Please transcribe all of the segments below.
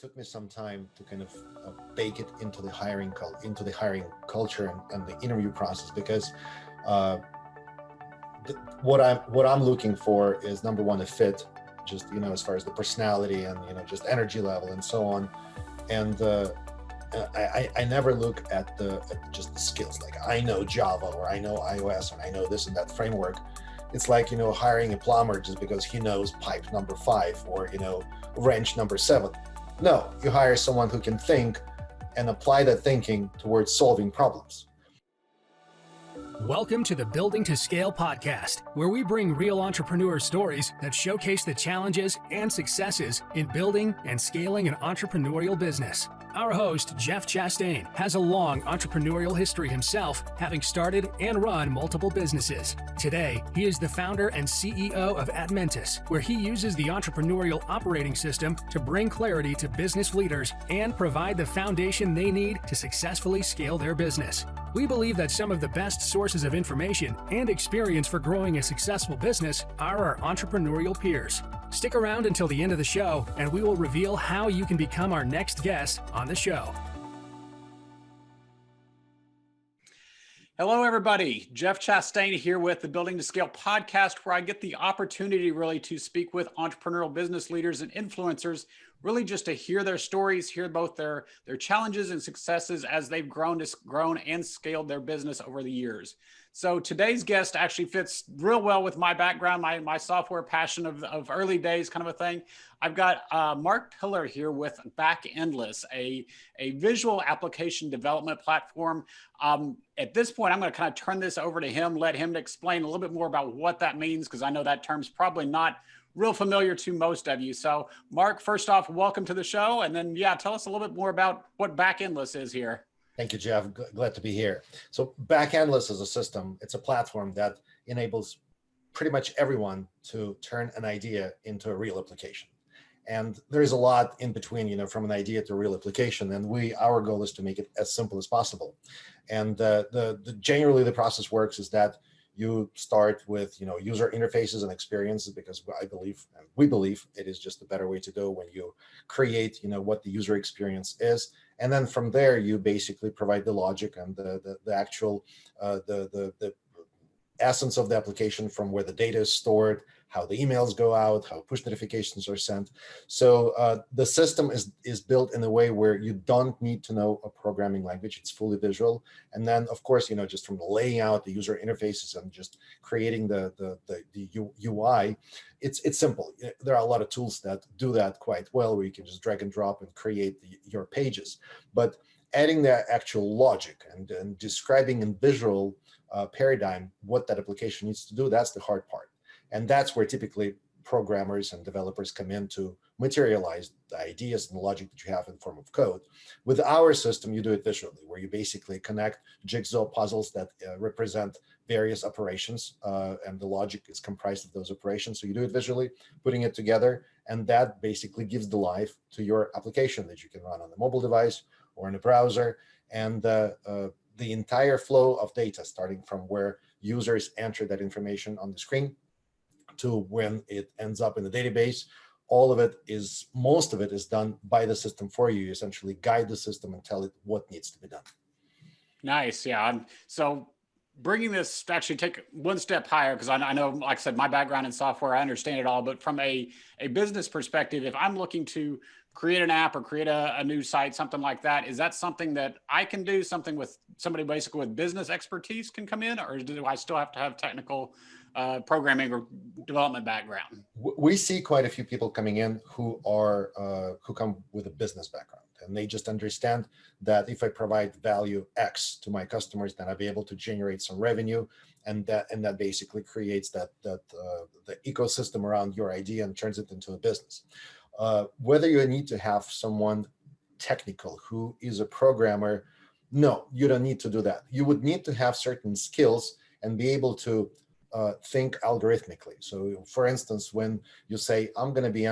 took me some time to kind of bake it into the hiring culture and the interview process, because what I'm looking for is, number one, a fit, just as far as the personality and just energy level and so on. And I never look at just the skills, like I know Java or I know iOS and I know this and that framework. It's like hiring a plumber just because he knows pipe number 5 or wrench number 7. No, you hire someone who can think and apply that thinking towards solving problems. Welcome to the Building to Scale podcast, where we bring real entrepreneur stories that showcase the challenges and successes in building and scaling an entrepreneurial business. Our host, Jeff Chastain, has a long entrepreneurial history himself, having started and run multiple businesses. Today, he is the founder and CEO of Impetus, where he uses the entrepreneurial operating system to bring clarity to business leaders and provide the foundation they need to successfully scale their business. We believe that some of the best sources of information and experience for growing a successful business are our entrepreneurial peers. Stick around until the end of the show, and we will reveal how you can become our next guest on the show. Hello, everybody. Jeff Chastain here with the Building to Scale podcast, where I get the opportunity really to speak with entrepreneurial business leaders and influencers, really just to hear their stories, hear both their challenges and successes as they've grown and scaled their business over the years. So today's guest actually fits real well with my background, my software passion of early days kind of a thing. I've got Mark Pillar here with Backendless, a visual application development platform. At this point, I'm going to kind of turn this over to him, let him explain a little bit more about what that means, because I know that term's probably not real familiar to most of you. So Mark, first off, welcome to the show. And then, tell us a little bit more about what Backendless is here. Thank you, Jeff. Glad to be here. So Backendless is a system. It's a platform that enables pretty much everyone to turn an idea into a real application. And there's a lot in between, from an idea to a real application. And our goal is to make it as simple as possible. And generally the process works is that you start with, user interfaces and experiences, because we believe it is just a better way to go when you create, what the user experience is. And then from there, you basically provide the logic and the actual, the essence of the application, from where the data is stored, how the emails go out, how push notifications are sent. So the system is built in a way where you don't need to know a programming language. It's fully visual. And then, of course, just from laying out the user interfaces and just creating the UI, it's simple. There are a lot of tools that do that quite well, where you can just drag and drop and create your pages. But adding the actual logic and describing in visual paradigm what that application needs to do, that's the hard part. And that's where typically programmers and developers come in to materialize the ideas and the logic that you have in form of code. With our system, you do it visually, where you basically connect jigsaw puzzles that represent various operations, and the logic is comprised of those operations. So you do it visually, putting it together, and that basically gives the life to your application that you can run on a mobile device or in a browser. And the entire flow of data, starting from where users enter that information on the screen to when it ends up in the database, most of it is done by the system for you. You essentially guide the system and tell it what needs to be done. Nice. Yeah. So bringing this to actually take one step higher, because I know, like I said, my background in software, I understand it all, but from a business perspective, if I'm looking to create an app or create a new site, something like that, is that something that I can do, something with somebody basically with business expertise can come in, or do I still have to have technical programming or development background? We see quite a few people coming in who come with a business background, and they just understand that if I provide value X to my customers, then I'll be able to generate some revenue, and that basically creates the ecosystem around your idea and turns it into a business. Whether you need to have someone technical who is a programmer, no, you don't need to do that. You would need to have certain skills and be able to think algorithmically. So for instance, when you say, I'm going to be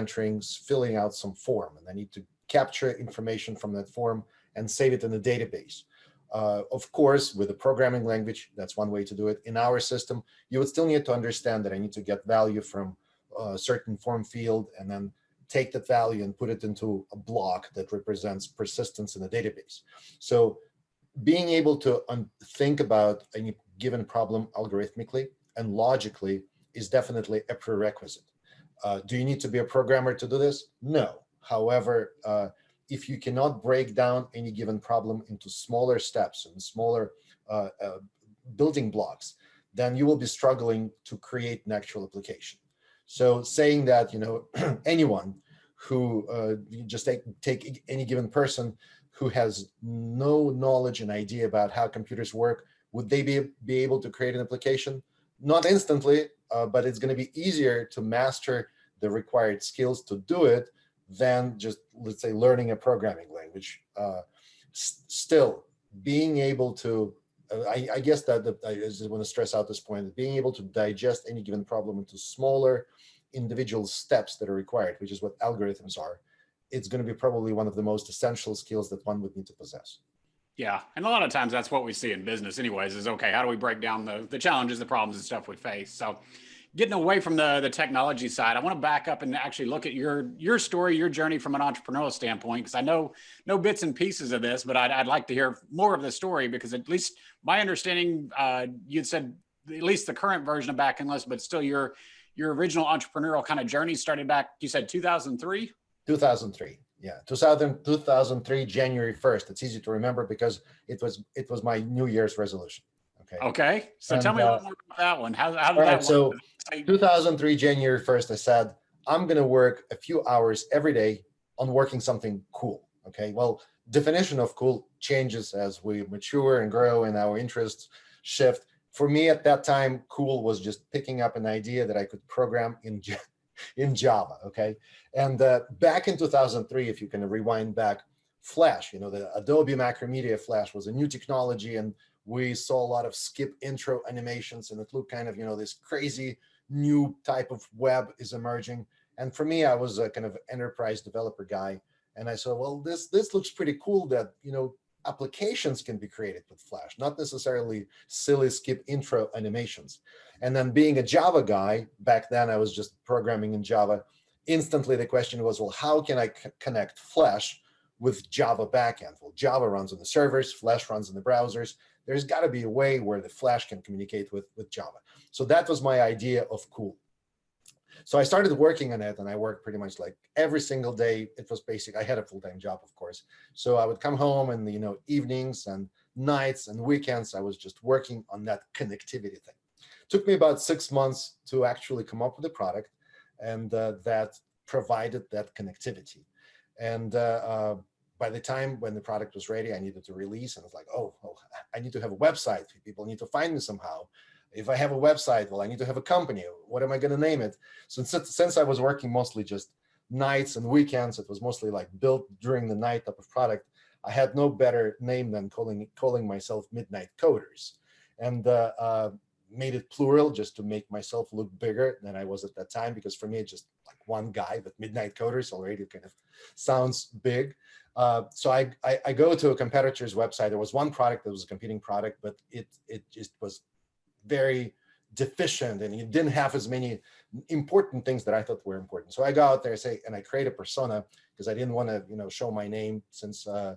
filling out some form, and I need to capture information from that form and save it in a database. Of course, with a programming language, that's one way to do it. In our system, you would still need to understand that I need to get value from a certain form field and then take that value and put it into a block that represents persistence in a database. So being able to think about any given problem algorithmically and logically is definitely a prerequisite. Do you need to be a programmer to do this? No. However, if you cannot break down any given problem into smaller steps and smaller building blocks, then you will be struggling to create an actual application. So saying that, anyone who you just take any given person who has no knowledge and idea about how computers work, would they be able to create an application? Not instantly, but it's going to be easier to master the required skills to do it than just, let's say, learning a programming language. Still, being able to, I guess that I just want to stress out this point, being able to digest any given problem into smaller individual steps that are required, which is what algorithms are, it's going to be probably one of the most essential skills that one would need to possess. Yeah. And a lot of times that's what we see in business anyways, is okay, how do we break down the challenges, the problems and stuff we face? So getting away from the technology side, I want to back up and actually look at your story, your journey from an entrepreneurial standpoint, because I know bits and pieces of this, but I'd like to hear more of the story, because at least my understanding, you'd said at least the current version of Backendless, but still your original entrepreneurial kind of journey started back, you said 2003? 2003. Yeah, 2003, January 1st. It's easy to remember because it was my New Year's resolution. Okay. So tell me a little more about that one. How did that work? So 2003, January 1st, I said, I'm going to work a few hours every day on working something cool. Okay. Well, definition of cool changes as we mature and grow and our interests shift. For me at that time, cool was just picking up an idea that I could program in Java. Okay. And back in 2003, if you can rewind back, Flash, the Adobe Macromedia Flash was a new technology, and we saw a lot of skip intro animations, and it looked kind of, this crazy new type of web is emerging. And for me, I was a kind of enterprise developer guy. And I said, well, this looks pretty cool that, applications can be created with Flash, not necessarily silly skip intro animations. And then being a Java guy, back then I was just programming in Java. Instantly, the question was, well, how can I connect Flash with Java backend? Well, Java runs on the servers, Flash runs in the browsers. There's got to be a way where the Flash can communicate with Java. So that was my idea of cool. So I started working on it, and I worked pretty much like every single day. It was basic. I had a full-time job, of course. So I would come home, and evenings and nights and weekends, I was just working on that connectivity thing. It took me about 6 months to actually come up with a product, and that provided that connectivity. And by the time when the product was ready, I needed to release, and it's like, oh, I need to have a website. People need to find me somehow. If I have a website, well, I need to have a company. What am I going to name it? So since I was working mostly just nights and weekends, it was mostly like built during the night type of product. I had no better name than calling myself Midnight Coders, and made it plural just to make myself look bigger than I was at that time, because for me, it's just like one guy, but Midnight Coders already kind of sounds big. So I go to a competitor's website. There was one product that was a competing product, but it just was very deficient, and it didn't have as many important things that I thought were important. So I go out there and I create a persona, because I didn't want to show my name, since I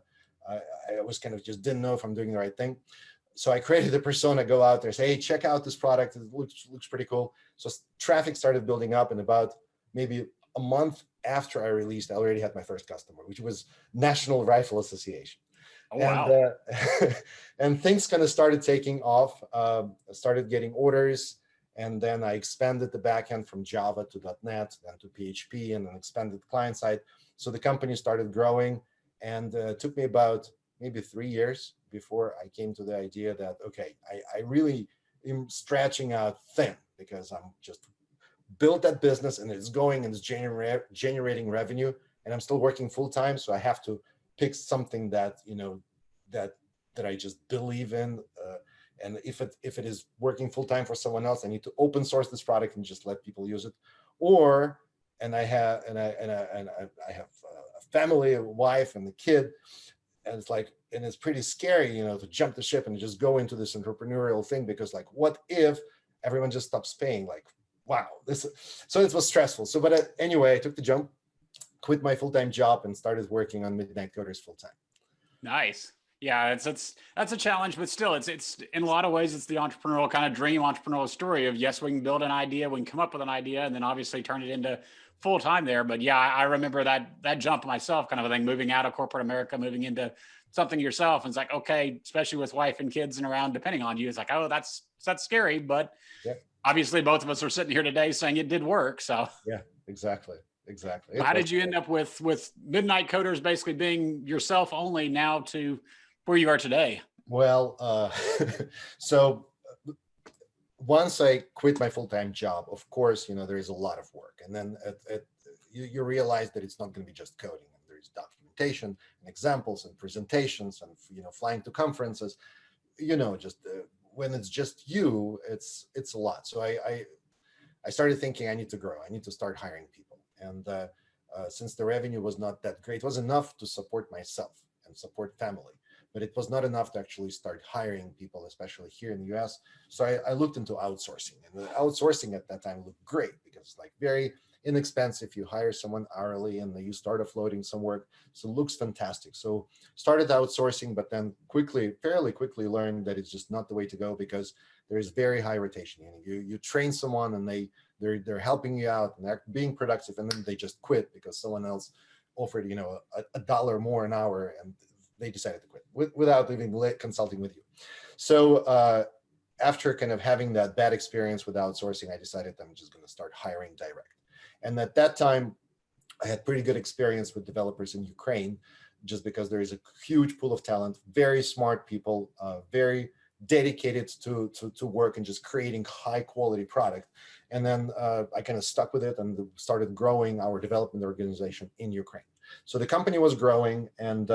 was kind of just didn't know if I'm doing the right thing. So I created a persona, go out there, say, hey, check out this product. It looks pretty cool. So traffic started building up, and about maybe a month after I released, I already had my first customer, which was National Rifle Association. Oh, wow. And things kind of started taking off. I started getting orders, and then I expanded the backend from Java to .NET, then to PHP, and then expanded the client side. So the company started growing, and it took me about maybe 3 years before I came to the idea that, okay, I really am stretching out thin, because I'm just built that business, and it's going, and it's generating revenue, and I'm still working full time. So I have to pick something that that I just believe in, and if it is working full time for someone else, I need to open source this product and just let people use it. I have a family, a wife, and a kid, and it's pretty scary, to jump the ship and just go into this entrepreneurial thing, because like, what if everyone just stops paying? Like, wow, so it was stressful. So, but anyway, I took the jump. quit my full-time job and started working on Midnight Coders full-time. Nice. Yeah, that's a challenge, but still, it's in a lot of ways, it's the entrepreneurial kind of dream, entrepreneurial story of, yes, we can build an idea, we can come up with an idea, and then obviously turn it into full time there. But yeah, I remember that jump myself, kind of a thing, moving out of corporate America, moving into something yourself. And it's like, okay, especially with wife and kids and around depending on you, it's like, oh, that's scary, but Yeah. obviously both of us are sitting here today saying it did work. So Yeah, exactly. how did you end up with Midnight Coders basically being yourself only now to where you are today? Well, so once I quit my full-time job, of course, there is a lot of work. And then you realize that it's not going to be just coding. And there's documentation and examples and presentations and, flying to conferences, just when it's just you, it's a lot. So I started thinking I need to grow. I need to start hiring people. And since the revenue was not that great, it was enough to support myself and support family, but it was not enough to actually start hiring people, especially here in the US. So I looked into outsourcing, and the outsourcing at that time looked great because it's like very inexpensive. You hire someone hourly and then you start offloading some work. So it looks fantastic. So started outsourcing, but then fairly quickly learned that it's just not the way to go because there is very high rotation. You train someone and they're helping you out and they're being productive, and then they just quit because someone else offered, a dollar more an hour, and they decided to quit without even consulting with you. So after kind of having that bad experience with outsourcing, I decided I'm just going to start hiring direct. And at that time, I had pretty good experience with developers in Ukraine, just because there is a huge pool of talent, very smart people, very dedicated to work and just creating high quality product. And then I kind of stuck with it and started growing our development organization in Ukraine. So the company was growing, and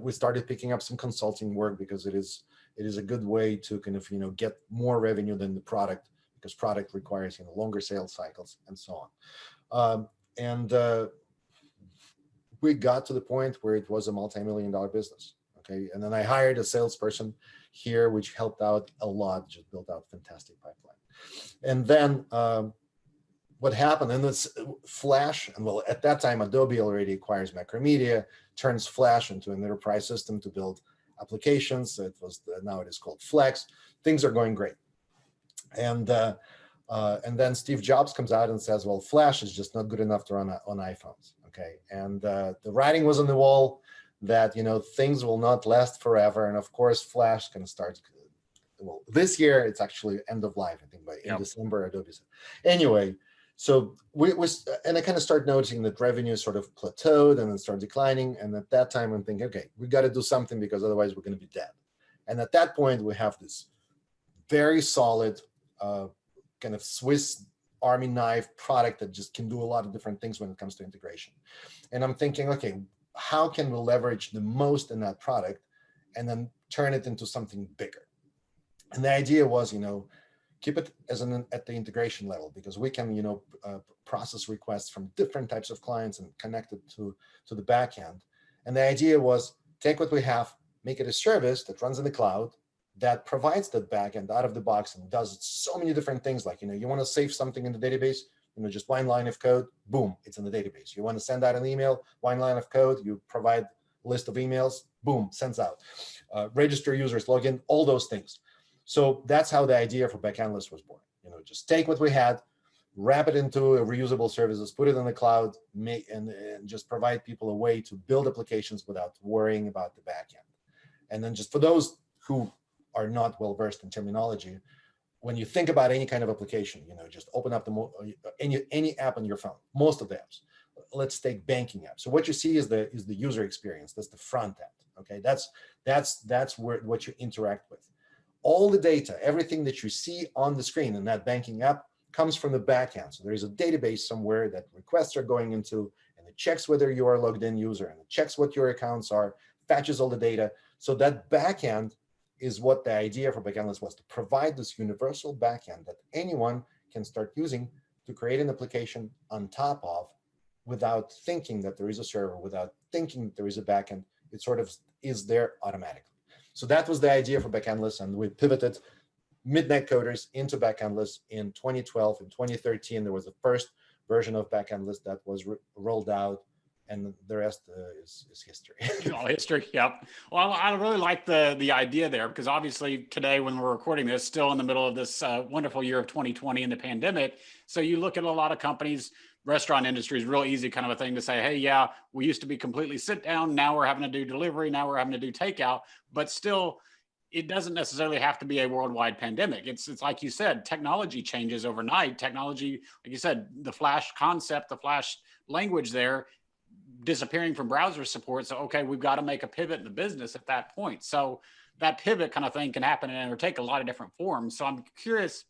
we started picking up some consulting work because it is a good way to kind of get more revenue than the product, because product requires longer sales cycles and so on. We got to the point where it was a multi-million-dollar business. Okay, and then I hired a salesperson here, which helped out a lot, just built out fantastic pipeline. And then what happened, and it's Flash, and well, at that time, Adobe already acquires Macromedia, turns Flash into an enterprise system to build applications. Now it is called Flex. Things are going great. And then Steve Jobs comes out and says, well, Flash is just not good enough to run on iPhones. Okay, and the writing was on the wall that things will not last forever. And of course, Flash can start. Well, this year it's actually end of life. I think in December, Adobe said. Anyway, so and I kind of start noticing that revenue sort of plateaued and then started declining. And at that time, I'm thinking, okay, we got to do something because otherwise we're going to be dead. And at that point, we have this very solid kind of Swiss Army knife product that just can do a lot of different things when it comes to integration. And I'm thinking, okay, how can we leverage the most in that product and then turn it into something bigger? And the idea was, keep it at the integration level, because we can, process requests from different types of clients and connect it to the back end. And the idea was take what we have, make it a service that runs in the cloud that provides that backend out of the box and does so many different things. Like, you want to save something in the database, just one line of code, boom, it's in the database. You want to send out an email, one line of code, you provide a list of emails, boom, sends out. Register users, log in, all those things. So that's how the idea for Backendless was born. Just take what we had, wrap it into a reusable services, put it in the cloud, and just provide people a way to build applications without worrying about the backend. And then just for those who are not well versed in terminology, when you think about any kind of application, just open up any app on your phone, most of the apps. Let's take banking apps. So what you see is the user experience. That's the front end. Okay, that's what you interact with. All the data, everything that you see on the screen in that banking app comes from the back end. So there is a database somewhere that requests are going into, and it checks whether you are a logged in user, and it checks what your accounts are, fetches all the data. So that back end is what the idea for Backendless was, to provide this universal backend that anyone can start using to create an application on top of, without thinking that there is a server, without thinking that there is a backend. It sort of is there automatically. So that was the idea for Backendless, and we pivoted Midnight Coders into Backendless in 2012. In 2013, there was the first version of Backendless that was rolled out, and the rest is history. All history. Yep. Well, I really like the idea there, because obviously today, when we're recording this, still in the middle of this wonderful year of 2020 and the pandemic. So you look at a lot of companies, restaurant industry is real easy kind of a thing to say, hey, yeah, we used to be completely sit down. Now we're having to do delivery. Now we're having to do takeout, but still, it doesn't necessarily have to be a worldwide pandemic. It's like you said, technology changes overnight. Technology, like you said, the Flash concept, the Flash language there, disappearing from browser support. So, okay, we've got to make a pivot in the business at that point. So that pivot kind of thing can happen and take a lot of different forms. So I'm curious,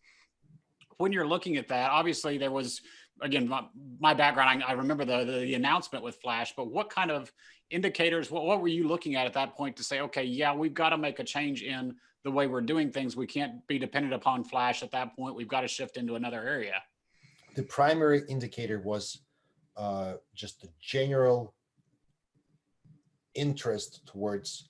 when you're looking at that, obviously there was, again, my background, I remember the announcement with Flash, but what kind of indicators, what were you looking at that point to say, okay, yeah, we've got to make a change in the way we're doing things. We can't be dependent upon Flash at that point. We've got to shift into another area. The primary indicator was just the general interest towards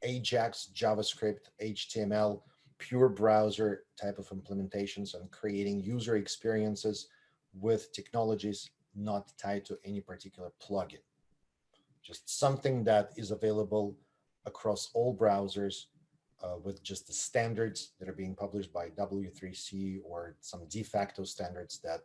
Ajax, JavaScript, HTML, pure browser type of implementations, and creating user experiences with technologies not tied to any particular plugin. Just something that is available across all browsers with just the standards that are being published by W3C or some de facto standards that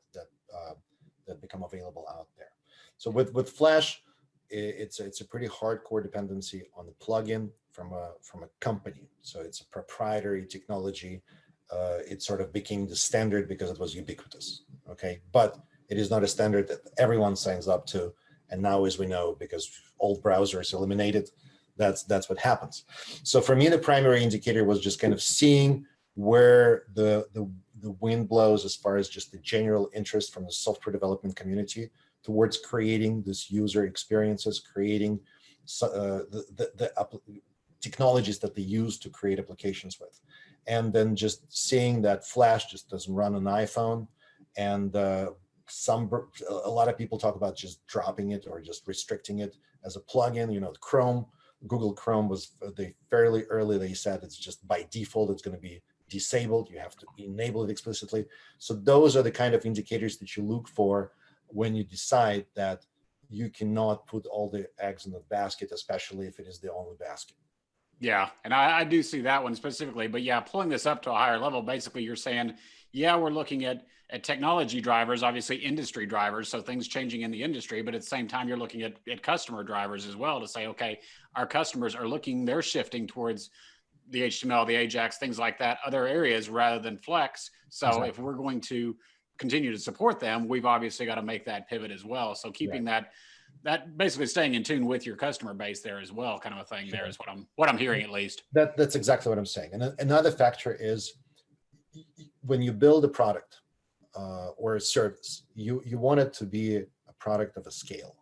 become available out there. So with Flash, it's a pretty hardcore dependency on the plugin from a company. So it's a proprietary technology. It sort of became the standard because it was ubiquitous. Okay, but it is not a standard that everyone signs up to. And now, as we know, because old browsers eliminated, that's what happens. So for me, the primary indicator was just kind of seeing where the wind blows as far as just the general interest from the software development community towards creating this user experiences, creating the technologies that they use to create applications with. And then just seeing that Flash just doesn't run an iPhone, and a lot of people talk about just dropping it or just restricting it as a plugin. You know, Google Chrome was fairly early. They said it's just by default, it's going to be disabled. You have to enable it explicitly. So those are the kind of indicators that you look for when you decide that you cannot put all the eggs in the basket, especially if it is the only basket. Yeah, and I do see that one specifically, but yeah, pulling this up to a higher level, basically you're saying, yeah, we're looking at technology drivers, obviously industry drivers, so things changing in the industry, but at the same time, you're looking at customer drivers as well to say, okay, our customers are they're shifting towards the HTML, the Ajax, things like that, other areas rather than Flex. So exactly. If we're going to continue to support them, we've obviously got to make that pivot as well. So keeping that basically staying in tune with your customer base there as well, kind of a thing. Sure. There is what I'm hearing, at least. That's exactly what I'm saying. And another factor is when you build a product or a service, you want it to be a product of a scale,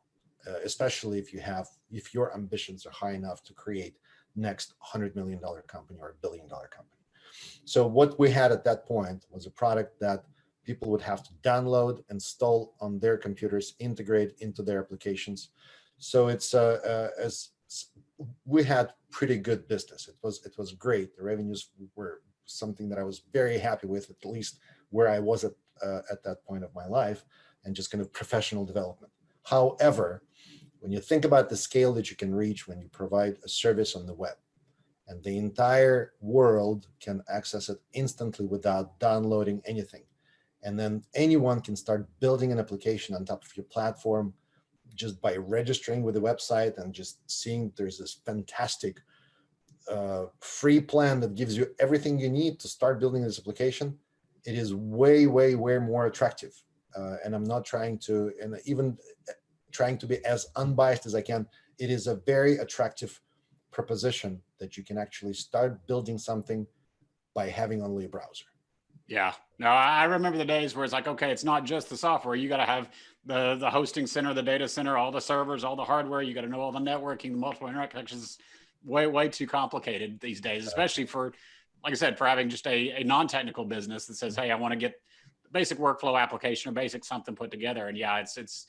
especially if your ambitions are high enough to create next $100 million company or $1 billion company. So what we had at that point was a product that people would have to download, install on their computers, integrate into their applications. So it's as we had pretty good business. It was great. The revenues were something that I was very happy with, at least where I was at that point of my life, and just kind of professional development. However, when you think about the scale that you can reach when you provide a service on the web, and the entire world can access it instantly without downloading anything, and then anyone can start building an application on top of your platform just by registering with the website and just seeing there's this fantastic free plan that gives you everything you need to start building this application. It is way, way, way more attractive. And I'm not trying to, and even trying to be as unbiased as I can, it is a very attractive proposition that you can actually start building something by having only a browser. Yeah, no, I remember the days where it's like, okay, it's not just the software. You got to have the hosting center, the data center, all the servers, all the hardware. You got to know all the networking, the multiple internet connections. Way, way too complicated these days, especially for, like I said, for having just a non-technical business that says, hey, I want to get the basic workflow application or basic something put together. And yeah, it's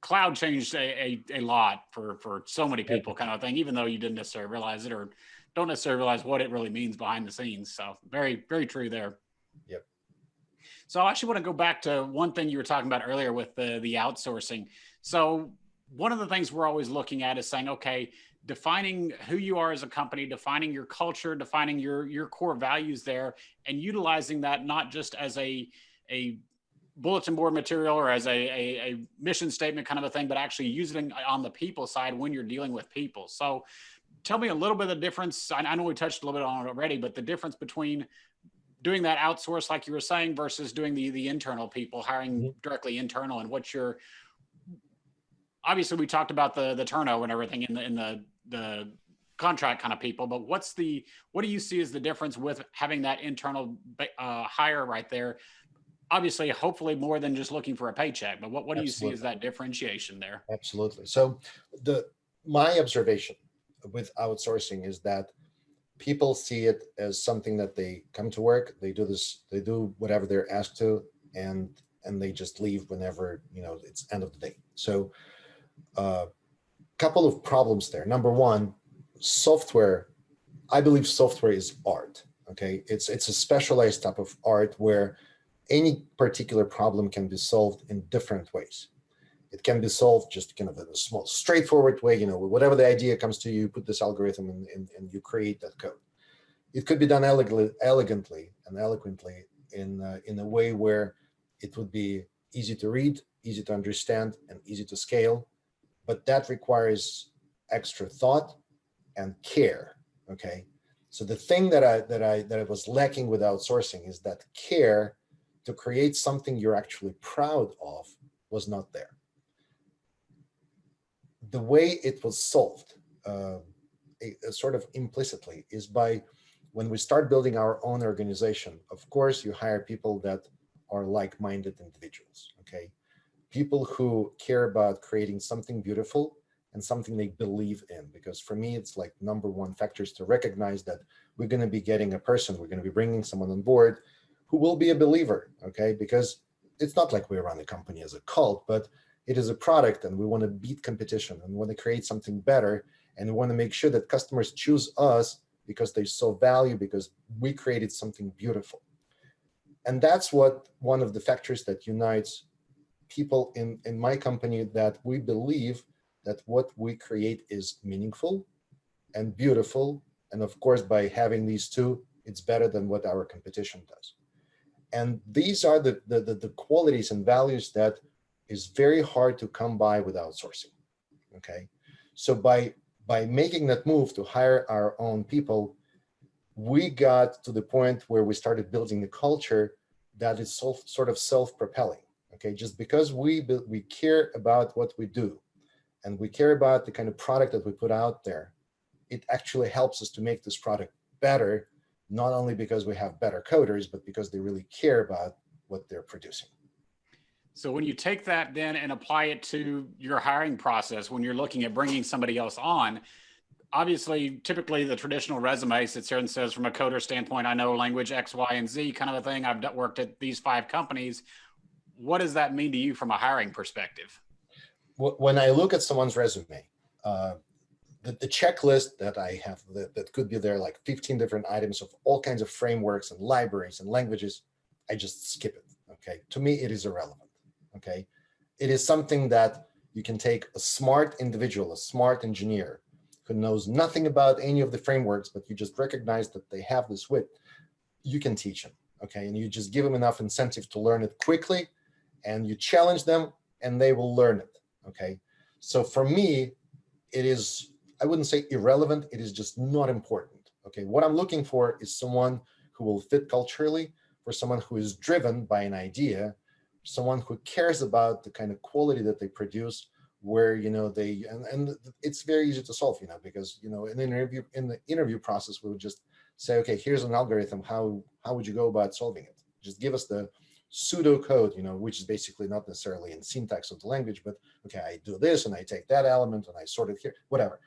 cloud changed a lot for so many people, kind of thing, even though you didn't necessarily realize it or don't necessarily realize what it really means behind the scenes. So very, very true there. Yep. So I actually want to go back to one thing you were talking about earlier with the outsourcing. So one of the things we're always looking at is saying, okay, defining who you are as a company, defining your culture, defining your core values there, and utilizing that not just as a bulletin board material or as a mission statement kind of a thing, but actually using it on the people side when you're dealing with people. So tell me a little bit of the difference. I know we touched a little bit on it already, but the difference between doing that outsource, like you were saying, versus doing the internal people, hiring Mhm. directly internal, and what's your, obviously we talked about the turnover and everything in the contract kind of people, but what do you see as the difference with having that internal hire right there? Obviously, hopefully more than just looking for a paycheck, but what do you see as Absolutely. that differentiation there? Absolutely. So the my observation with outsourcing is that people see it as something that they come to work, they do this, they do whatever they're asked to, and they just leave whenever, it's end of the day. So a couple of problems there. Number one, software. I believe software is art. Okay, it's a specialized type of art where any particular problem can be solved in different ways. It can be solved just kind of in a small, straightforward way. Whatever the idea comes to you, put this algorithm and you create that code. It could be done elegantly and eloquently in a way where it would be easy to read, easy to understand, and easy to scale. But that requires extra thought and care. Okay, so the thing that I was lacking with outsourcing is that care to create something you're actually proud of was not there. The way it was solved, sort of implicitly, is by when we start building our own organization. Of course, you hire people that are like-minded individuals. Okay, people who care about creating something beautiful and something they believe in. Because for me, it's like number one factors to recognize that we're going to be getting a person, we're going to be bringing someone on board who will be a believer. Okay, because it's not like we run a company as a cult, but it is a product and we want to beat competition and we want to create something better. And we want to make sure that customers choose us because they saw value, because we created something beautiful. And that's what one of the factors that unites people in my company, that we believe that what we create is meaningful and beautiful. And of course, by having these two, it's better than what our competition does. And these are the qualities and values that is very hard to come by with outsourcing. Okay, so by making that move to hire our own people, we got to the point where we started building a culture that is sort of self-propelling. Okay, just because we care about what we do and we care about the kind of product that we put out there, it actually helps us to make this product better, not only because we have better coders, but because they really care about what they're producing. So when you take that then and apply it to your hiring process, when you're looking at bringing somebody else on, obviously, typically the traditional resume sits here and says, from a coder standpoint, I know language X, Y, and Z kind of a thing. I've worked at these 5 companies. What does that mean to you from a hiring perspective? When I look at someone's resume, uh, the checklist that I have, that could be there, like 15 different items of all kinds of frameworks and libraries and languages, I just skip it. Okay, to me, it is irrelevant. Okay, it is something that you can take a smart individual, a smart engineer who knows nothing about any of the frameworks, but you just recognize that they have this wit, you can teach them. Okay, and you just give them enough incentive to learn it quickly, and you challenge them and they will learn it. Okay, so for me, it is, I wouldn't say irrelevant, it is just not important. Okay, what I'm looking for is someone who will fit culturally, for someone who is driven by an idea, someone who cares about the kind of quality that they produce, where they and it's very easy to solve, because in the interview process, we would just say, okay, here's an algorithm, how would you go about solving it? Just give us the pseudo code, which is basically not necessarily in syntax of the language, but okay, I do this and I take that element and I sort it here, whatever.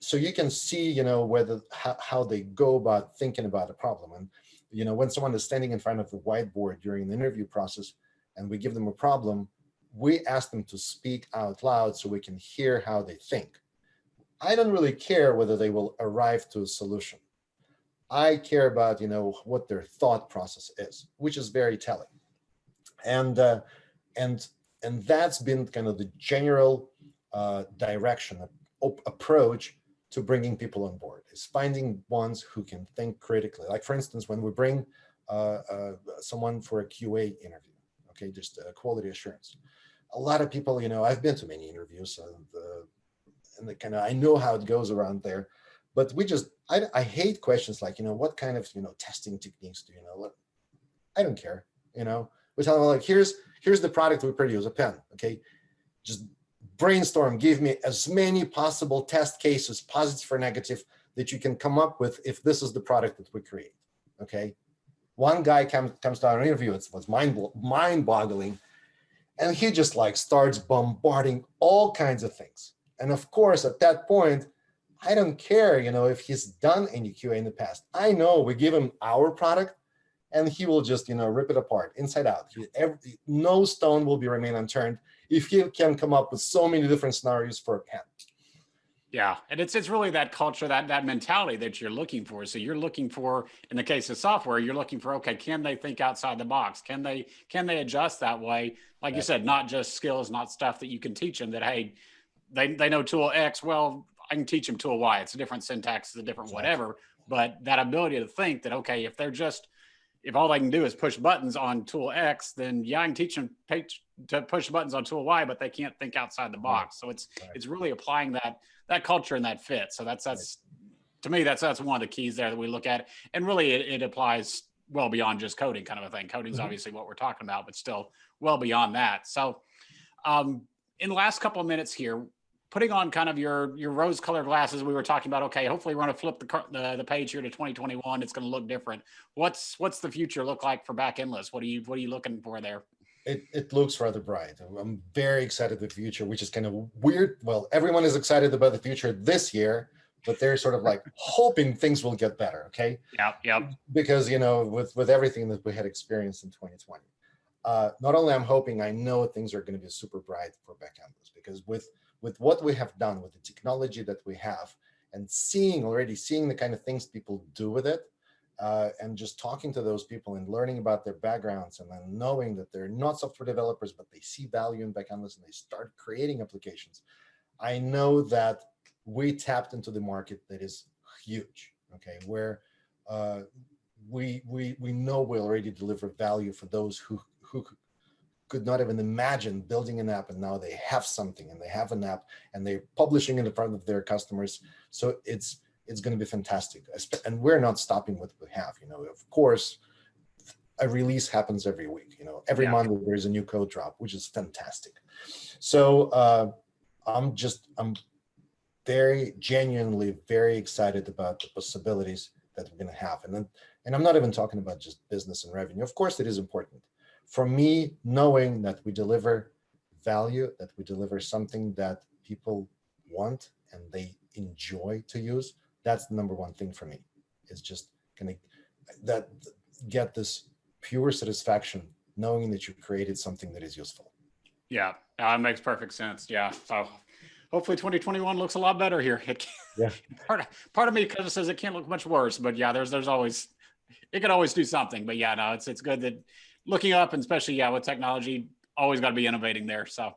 So you can see, whether how they go about thinking about a problem. And when someone is standing in front of the whiteboard during the interview process and we give them a problem, we ask them to speak out loud so we can hear how they think. I don't really care whether they will arrive to a solution. I care about, what their thought process is, which is very telling. And and that's been kind of the general direction, approach to bringing people on board, is finding ones who can think critically. Like, for instance, when we bring someone for a QA interview, okay, just quality assurance. A lot of people, I've been to many interviews, and I know how it goes around there, but I hate questions like, what kind of, testing techniques do you know? What, I don't care, we tell them, like, here's the product we produce, a pen, okay? Just brainstorm, give me as many possible test cases, positive or negative, that you can come up with if this is the product that we create, okay? One guy comes to our interview, it was mind-boggling, and he just like starts bombarding all kinds of things. And of course, at that point, I don't care, if he's done any QA in the past. I know we give him our product, and he will just, rip it apart inside out. No stone will remain unturned if he can come up with so many different scenarios for a pen. Yeah, and it's really that culture, that mentality that you're looking for. So you're looking for, in the case of software, you're looking for, okay, can they think outside the box? Can they adjust that way? Like you said, not just skills, not stuff that you can teach them that, hey, they know tool X. Well, I can teach them tool Y. It's a different syntax, it's a different whatever. But that ability to think that, okay, if all they can do is push buttons on tool X, then yeah, I can teach them to push buttons on tool Y, but they can't think outside the box. So it's really applying that culture and that fit. So that's to me, that's one of the keys there that we look at. And really it applies well beyond just coding kind of a thing. Coding is obviously what we're talking about, but still well beyond that. So in the last couple of minutes here, putting on kind of your rose-colored glasses, we were talking about, okay, hopefully we're going to flip the page here to 2021. It's going to look different. What's the future look like for Backendless? What are you looking for there? It looks rather bright. I'm very excited with the future, which is kind of weird. Well, everyone is excited about the future this year, but they're sort of like hoping things will get better. Okay. Yep. Because, with everything that we had experienced in 2020, not only I'm hoping, I know things are going to be super bright for Backendless, because with what we have done, with the technology that we have, and already seeing the kind of things people do with it, and just talking to those people and learning about their backgrounds, and then knowing that they're not software developers, but they see value in Backendless and they start creating applications, I know that we tapped into the market that is huge, okay, where we know we already deliver value for those who could not even imagine building an app, and now they have something, and they have an app, and they're publishing it in front of their customers. So it's going to be fantastic. And we're not stopping what we have. Of course, a release happens every week. Every Monday there's a new code drop, which is fantastic. So I'm very genuinely very excited about the possibilities that we're going to have. And I'm not even talking about just business and revenue. Of course, it is important. For me, knowing that we deliver value, that we deliver something that people want and they enjoy to use, that's the number one thing for me. It's just get this pure satisfaction knowing that you created something that is useful. Yeah, that makes perfect sense. Yeah, so hopefully 2021 looks a lot better here. Part of me kind of says it can't look much worse, but yeah, there's always, it could always do something. But yeah, no, it's good that looking up, and especially with technology, always got to be innovating there. So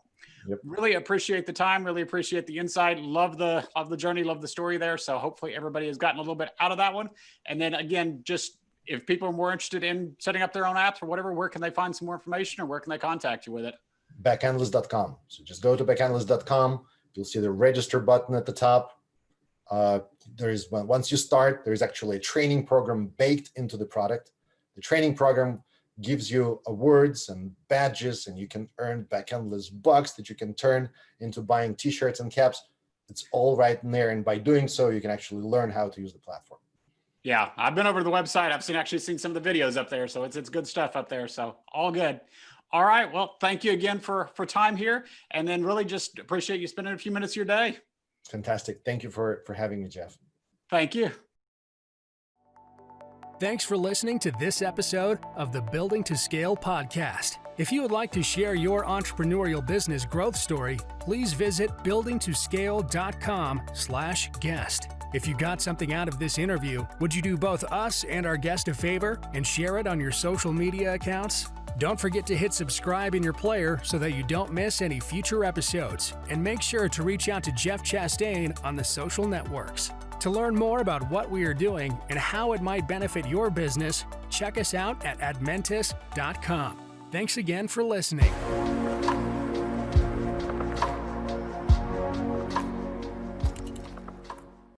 really appreciate the time, really appreciate the insight. Love the journey, love the story there. So hopefully everybody has gotten a little bit out of that one. And then again, just if people are more interested in setting up their own apps or whatever, where can they find some more information, or where can they contact you with it? Backendless.com. So just go to backendless.com. You'll see the register button at the top. Once you start, there's actually a training program baked into the product. The training program gives you awards and badges, and you can earn Backendless bucks that you can turn into buying t-shirts and caps. It's all right in there. And by doing so, you can actually learn how to use the platform. Yeah, I've been over to the website. I've actually seen some of the videos up there. So it's good stuff up there. So all good. All right. Well, thank you again for time here. And then really just appreciate you spending a few minutes of your day. Fantastic. Thank you for having me, Jeff. Thank you. Thanks for listening to this episode of the Building to Scale podcast. If you would like to share your entrepreneurial business growth story, please visit buildingtoscale.com/guest. If you got something out of this interview, would you do both us and our guest a favor and share it on your social media accounts? Don't forget to hit subscribe in your player so that you don't miss any future episodes. And make sure to reach out to Jeff Chastain on the social networks. To learn more about what we are doing and how it might benefit your business, check us out at admentis.com. Thanks again for listening.